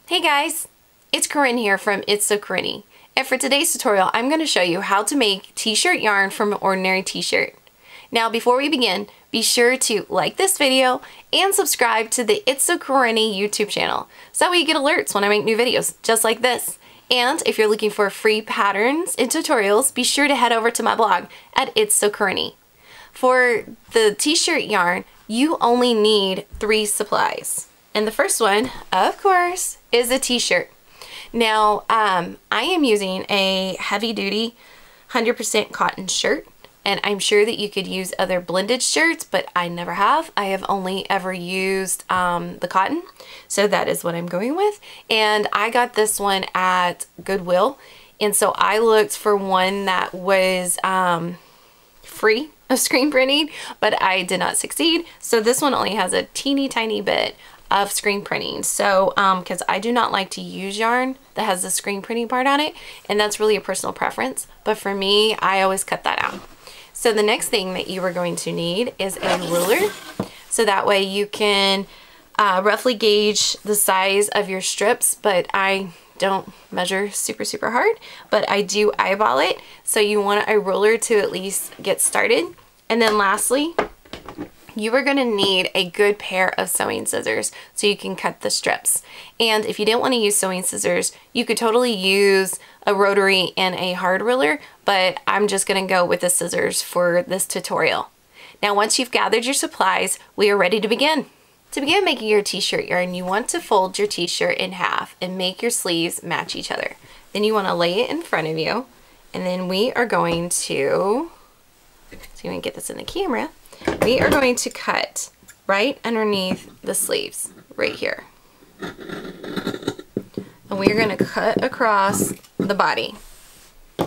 Hey guys, it's Corinne here from It's So Corinne, and for today's tutorial I'm going to show you how to make t-shirt yarn from an ordinary t-shirt. Now before we begin, be sure to like this video and subscribe to the It's So Corinne YouTube channel so that way you get alerts when I make new videos just like this. And if you're looking for free patterns and tutorials, be sure to head over to my blog at It's So Corinne. For the t-shirt yarn, you only need 3 supplies. And the first one, of course, is a t-shirt. Now, I am using a heavy-duty 100% cotton shirt, and I'm sure that you could use other blended shirts, but I never have. I have only ever used the cotton, so that is what I'm going with. And I got this one at Goodwill, and so I looked for one that was free of screen printing, but I did not succeed. So this one only has a teeny tiny bit of screen printing. So because I do not like to use yarn that has the screen printing part on it, and that's really a personal preference, but for me I always cut that out. So the next thing that you are going to need is a ruler, so that way you can roughly gauge the size of your strips, but I don't measure super hard, but I do eyeball it, so you want a ruler to at least get started. And then lastly, you are going to need a good pair of sewing scissors so you can cut the strips. And if you didn't want to use sewing scissors, you could totally use a rotary and a hard ruler, but I'm just going to go with the scissors for this tutorial. Now once you've gathered your supplies, we are ready to begin. To begin making your t-shirt yarn, you want to fold your t-shirt in half and make your sleeves match each other. Then you want to lay it in front of you, and then we are going to, so you can get this in the camera, we are going to cut right underneath the sleeves, right here. And we are going to cut across the body.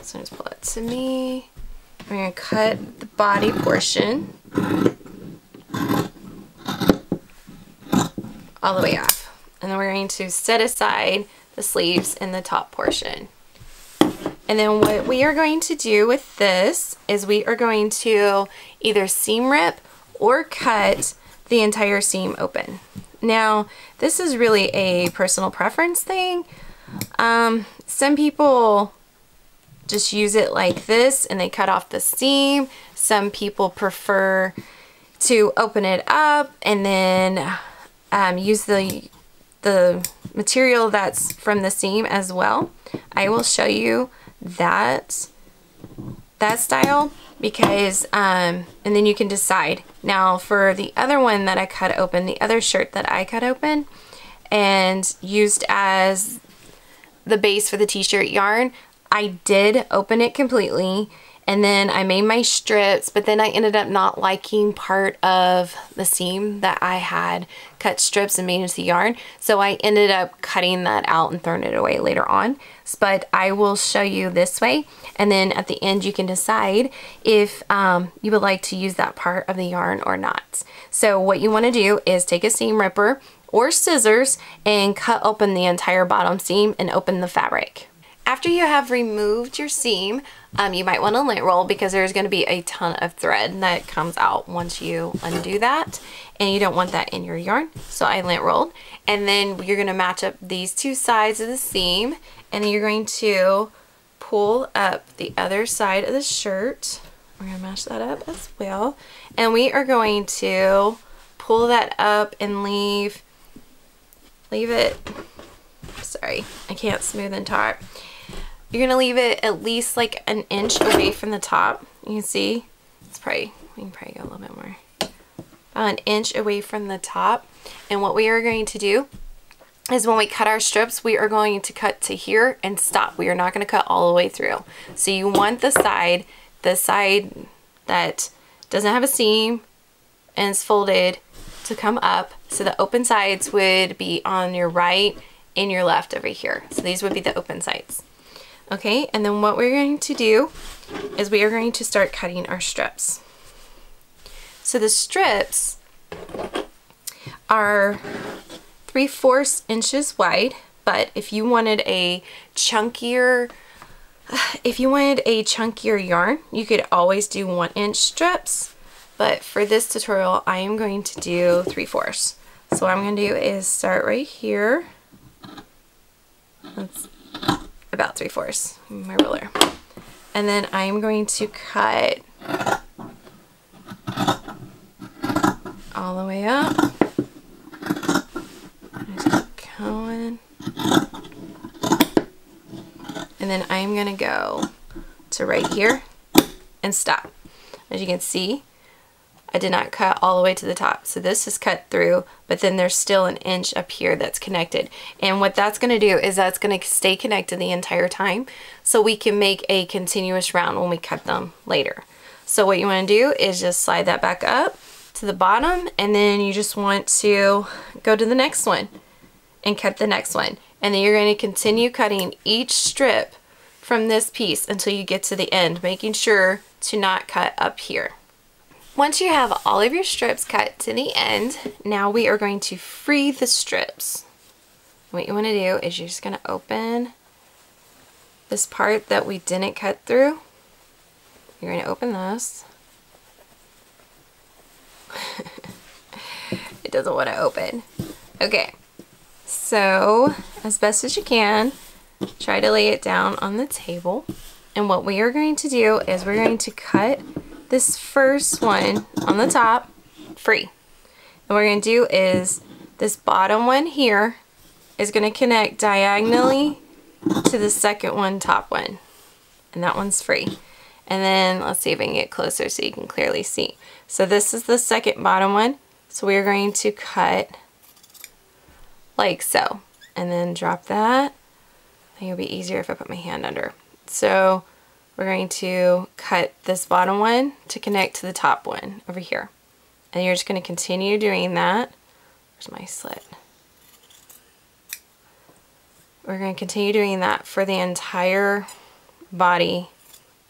So just pull it to me. We're going to cut the body portion all the way off. And then we're going to set aside the sleeves in the top portion. And then what we are going to do with this is we are going to either seam rip or cut the entire seam open. Now, this is really a personal preference thing. Some people just use it like this and they cut off the seam. Some people prefer to open it up and then use the material that's from the seam as well. I will show you that style because and then you can decide. Now for the other one that I cut open, the other shirt that I cut open and used as the base for the t-shirt yarn, I did open it completely and then I made my strips, but then I ended up not liking part of the seam that I had cut strips and made into yarn. So I ended up cutting that out and throwing it away later on. But I will show you this way. And then at the end you can decide if you would like to use that part of the yarn or not. So what you want to do is take a seam ripper or scissors and cut open the entire bottom seam and open the fabric. After you have removed your seam, you might want to lint roll because there's going to be a ton of thread that comes out once you undo that, and you don't want that in your yarn. So I lint rolled, and then you're going to match up these 2 sides of the seam, and then you're going to pull up the other side of the shirt. We're going to match that up as well, and we are going to pull that up and leave it, sorry, I can't smooth and top. You're going to leave it at least like an inch away from the top. You can see, we can probably go a little bit more. About an inch away from the top. And what we are going to do is when we cut our strips, we are going to cut to here and stop. We are not going to cut all the way through. So you want the side that doesn't have a seam and is folded to come up. So the open sides would be on your right and your left over here. So these would be the open sides. Okay, and then what we're going to do is we are going to start cutting our strips. So the strips are 3/4 inches wide, but if you wanted a chunkier yarn, you could always do 1-inch strips. But for this tutorial, I am going to do 3/4. So what I'm going to do is start right here That's about 3/4, my ruler. And then I'm going to cut all the way up. Just keep going. And then I'm going to go to right here and stop. As you can see, I did not cut all the way to the top. So this is cut through, but then there's still an inch up here that's connected. And what that's going to do is that's going to stay connected the entire time, so we can make a continuous round when we cut them later. So what you want to do is just slide that back up to the bottom, and then you just want to go to the next one and cut the next one. And then you're going to continue cutting each strip from this piece until you get to the end, making sure to not cut up here. Once you have all of your strips cut to the end, now we are going to free the strips. What you want to do is you're just going to open this part that we didn't cut through. You're going to open this. It doesn't want to open. Okay, so as best as you can, try to lay it down on the table. And what we are going to do is we're going to cut this first one on the top free. And what we're going to do is this bottom one here is going to connect diagonally to the second one, top one. And that one's free. And then let's see if I can get closer so you can clearly see. So this is the second bottom one. So we're going to cut like so. And then drop that. I think it'll be easier if I put my hand under. So we're going to cut this bottom one to connect to the top one over here. And you're just going to continue doing that. Where's my slit? We're going to continue doing that for the entire body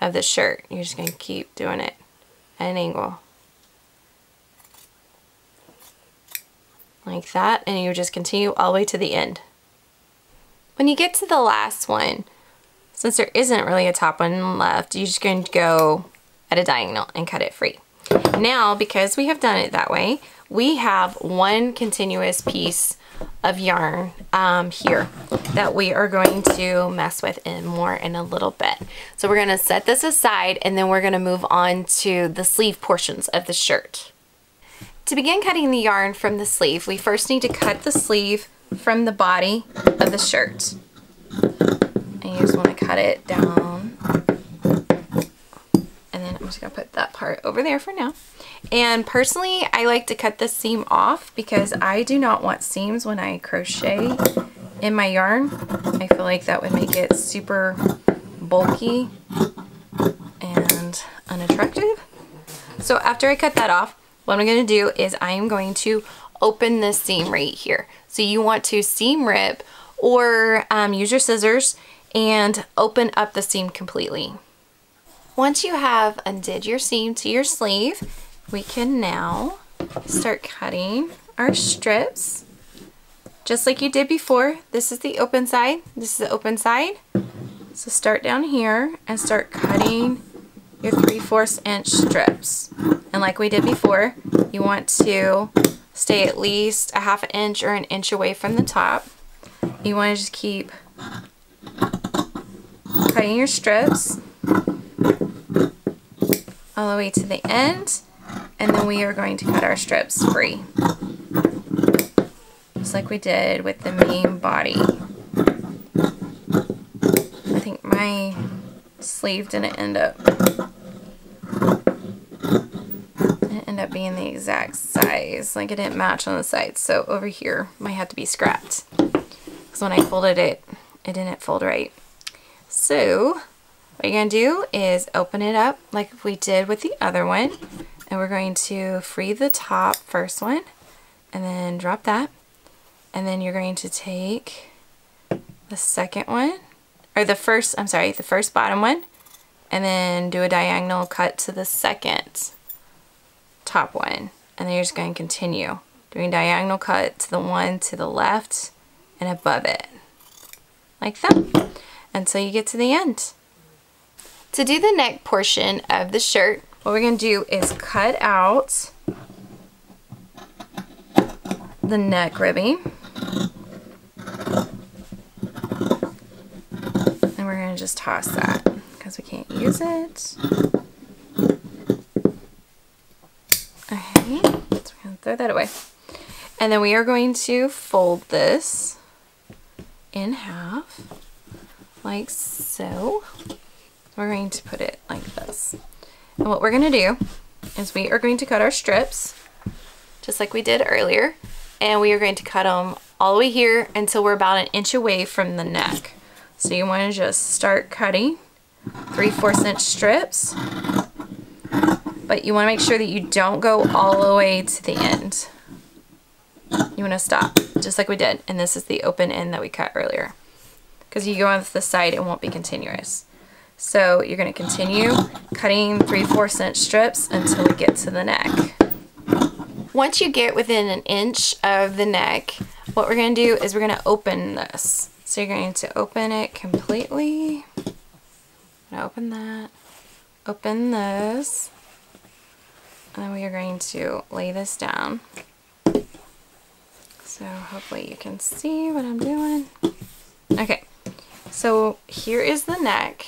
of the shirt. You're just going to keep doing it at an angle. Like that. And you just continue all the way to the end. When you get to the last one, since there isn't really a top one left, you're just going to go at a diagonal and cut it free. Now, because we have done it that way, we have one continuous piece of yarn here that we are going to mess with more in a little bit. So we're going to set this aside, and then we're going to move on to the sleeve portions of the shirt. To begin cutting the yarn from the sleeve, we first need to cut the sleeve from the body of the shirt. And you just want to cut it down. And then I'm just going to put that part over there for now. And personally, I like to cut this seam off because I do not want seams when I crochet in my yarn. I feel like that would make it super bulky and unattractive. So after I cut that off, what I'm going to do is I am going to open this seam right here. So you want to seam rip or use your scissors and open up the seam completely. Once you have undid your seam to your sleeve, we can now start cutting our strips just like you did before. This is the open side, this is the open side. So start down here and start cutting your 3/4 inch strips. And like we did before, you want to stay at least a 1/2 inch or an inch away from the top. You want to just keep cutting your strips all the way to the end, and then we are going to cut our strips free, just like we did with the main body. I think my sleeve didn't end up being the exact size, like it didn't match on the sides, so over here might have to be scrapped because when I folded it, it didn't fold right. So what you're going to do is open it up like we did with the other one, and we're going to free the top first one and then drop that, and then you're going to take the second one, or the first bottom one, and then do a diagonal cut to the second top one, and then you're just going to continue doing diagonal cut to the one to the left and above it like that until you get to the end. To do the neck portion of the shirt, what we're going to do is cut out the neck ribbing, just toss that because we can't use it. Okay, so we're going to throw that away. And then we are going to fold this in half, like so. We're going to put it like this. And what we're going to do is we are going to cut our strips, just like we did earlier. And we are going to cut them all the way here until we're about 1 inch away from the neck. So you want to just start cutting 3/4 inch strips. But you want to make sure that you don't go all the way to the end. You want to stop, just like we did. And this is the open end that we cut earlier. Because you go on the side, it won't be continuous. So you're going to continue cutting 3/4 inch strips until we get to the neck. Once you get within 1 inch of the neck, what we're going to do is we're going to open this. So you're going to open it completely. I'm going to open that. Open this. And then we are going to lay this down. So hopefully you can see what I'm doing. Okay, so here is the neck,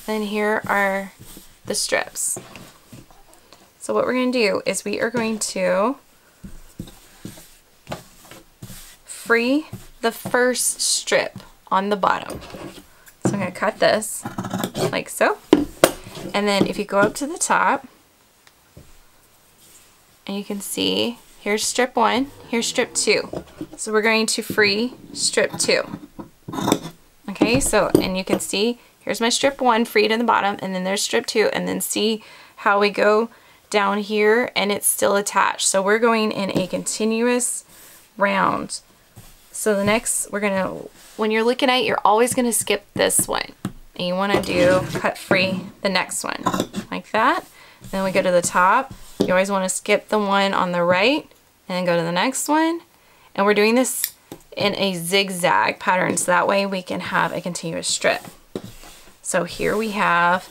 and here are the strips. So what we're going to do is we are going to free the first strip on the bottom. So I'm going to cut this like so. And then if you go up to the top, and you can see here's strip 1, here's strip 2. So we're going to free strip 2. Okay, so, and you can see here's my strip 1 freed in the bottom, and then there's strip 2, and then see how we go down here and it's still attached. So we're going in a continuous round. So the next, we're gonna, when you're looking at it, you're always gonna skip this one. And you wanna do cut free the next one, like that. Then we go to the top. You always wanna skip the one on the right and then go to the next one. And we're doing this in a zigzag pattern, so that way we can have a continuous strip. So here we have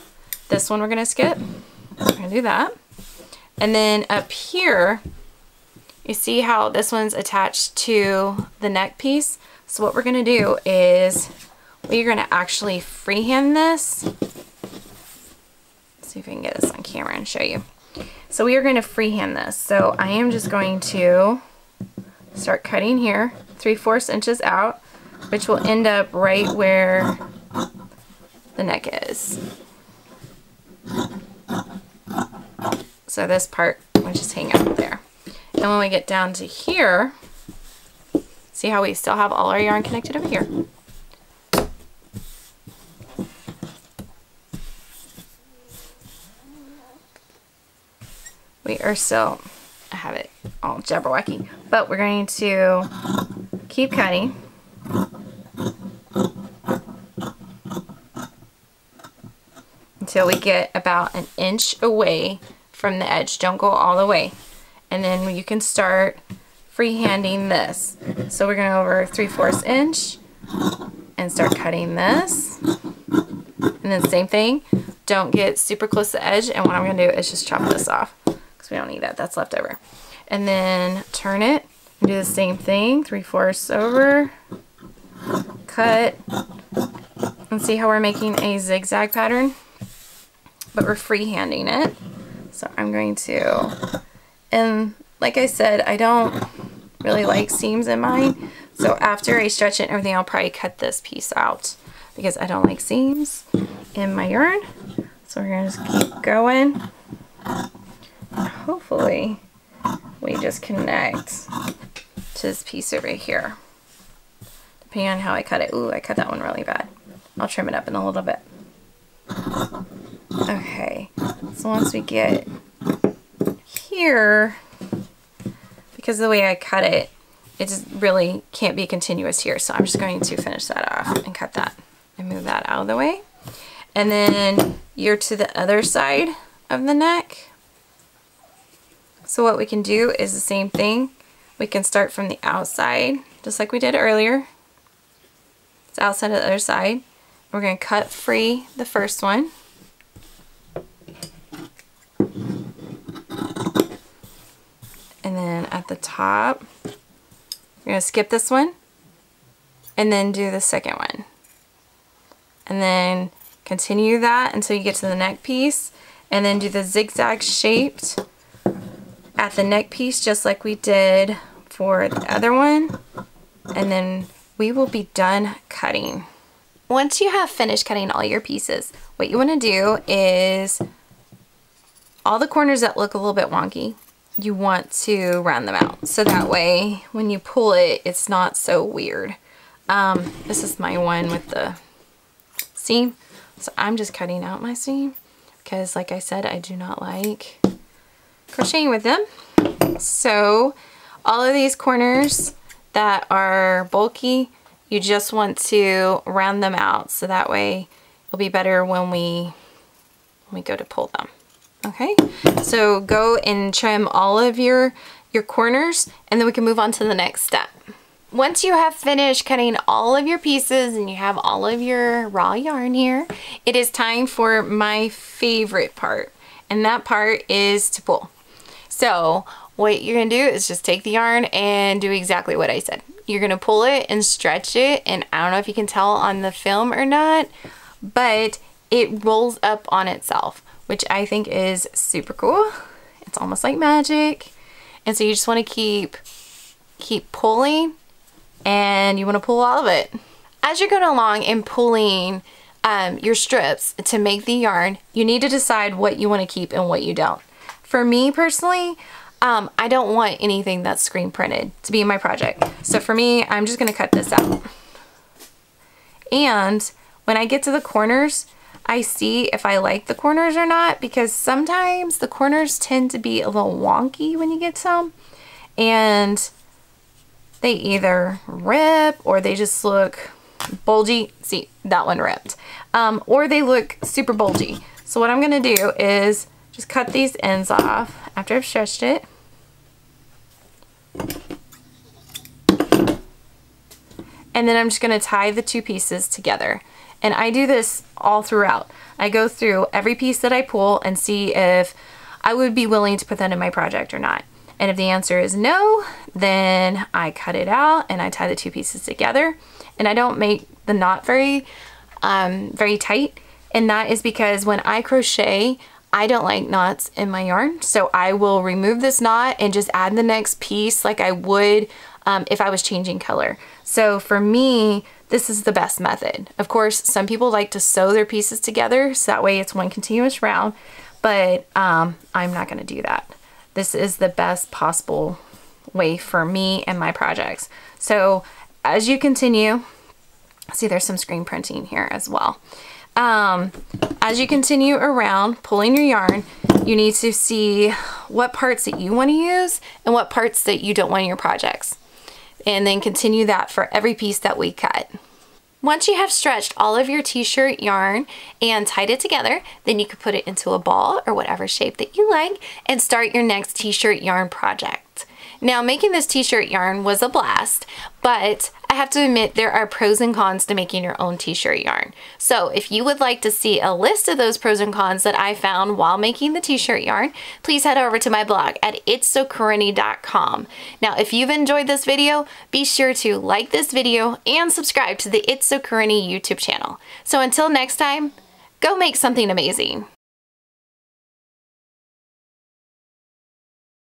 this one we're gonna skip. We're gonna do that. And then up here, you see how this one's attached to the neck piece? So what we're gonna do is we're gonna actually freehand this. Let's see if I can get this on camera and show you. So we are gonna freehand this. So I am just going to start cutting here, 3/4 inches out, which will end up right where the neck is. So this part will just hang out there. And when we get down to here, see how we still have all our yarn connected over here. We are still, I have it all jabberwacky, but we're going to keep cutting. Until we get about 1 inch away from the edge. Don't go all the way. And then you can start freehanding this. So we're going to go over 3/4 inch and start cutting this. And then same thing. Don't get super close to the edge. And what I'm going to do is just chop this off because we don't need that. That's left over. And then turn it and do the same thing. 3/4 over. Cut. And see how we're making a zigzag pattern? But we're freehanding it. So I'm going to, and like I said, I don't really like seams in mine. So after I stretch it and everything, I'll probably cut this piece out because I don't like seams in my yarn. So we're gonna just keep going. And hopefully we just connect to this piece over here. Depending on how I cut it. Ooh, I cut that one really bad. I'll trim it up in a little bit. Okay, so once we get here, because of the way I cut it, it just really can't be continuous here. So I'm just going to finish that off and cut that and move that out of the way. And then you're to the other side of the neck. So what we can do is the same thing. We can start from the outside, just like we did earlier. It's outside of the other side. We're going to cut free the first one. And then at the top, we're going to skip this one and then do the second one. and then continue that until you get to the neck piece, and then do the zigzag shaped at the neck piece just like we did for the other one, and then we will be done cutting. Once you have finished cutting all your pieces, what you want to do is all the corners that look a little bit wonky, you want to round them out so that way when you pull it, it's not so weird. This is my one with the seam, so I'm just cutting out my seam because, like I said, I do not like crocheting with them. So all of these corners that are bulky, you just want to round them out so that way it'll be better when we go to pull them. Okay, so go and trim all of your corners, and then we can move on to the next step. Once you have finished cutting all of your pieces and you have all of your raw yarn here, it is time for my favorite part, and that part is to pull. So what you're gonna do is just take the yarn and do exactly what I said. You're gonna pull it and stretch it, and I don't know if you can tell on the film or not, but it rolls up on itself, which I think is super cool. It's almost like magic. And so you just want to keep pulling, and you want to pull all of it. As you're going along and pulling your strips to make the yarn, you need to decide what you want to keep and what you don't. For me personally, I don't want anything that's screen printed to be in my project. So for me, I'm just going to cut this out. And when I get to the corners, I see if I like the corners or not, because sometimes the corners tend to be a little wonky when you get some, and they either rip or they just look bulgy. See, that one ripped. Or they look super bulgy. So what I'm gonna do is just cut these ends off after I've stretched it. And then I'm just gonna tie the two pieces together. And I do this all throughout. I go through every piece that I pull and see if I would be willing to put that in my project or not. And if the answer is no, then I cut it out and I tie the two pieces together. And I don't make the knot very tight. And that is because when I crochet, I don't like knots in my yarn. So I will remove this knot and just add the next piece like I would if I was changing color. So for me, this is the best method. Of course, some people like to sew their pieces together so that way it's one continuous round, but I'm not gonna do that. This is the best possible way for me and my projects. So as you continue, see there's some screen printing here as well. As you continue around pulling your yarn, you need to see what parts that you want to use and what parts that you don't want in your projects. And then continue that for every piece that we cut. Once you have stretched all of your t-shirt yarn and tied it together, then you can put it into a ball or whatever shape that you like and start your next t-shirt yarn project. Now, making this t-shirt yarn was a blast, but I have to admit there are pros and cons to making your own t-shirt yarn. So if you would like to see a list of those pros and cons that I found while making the t-shirt yarn, please head over to my blog at itssocorny.com. Now, if you've enjoyed this video, be sure to like this video and subscribe to the It's So Corny YouTube channel. So until next time, go make something amazing.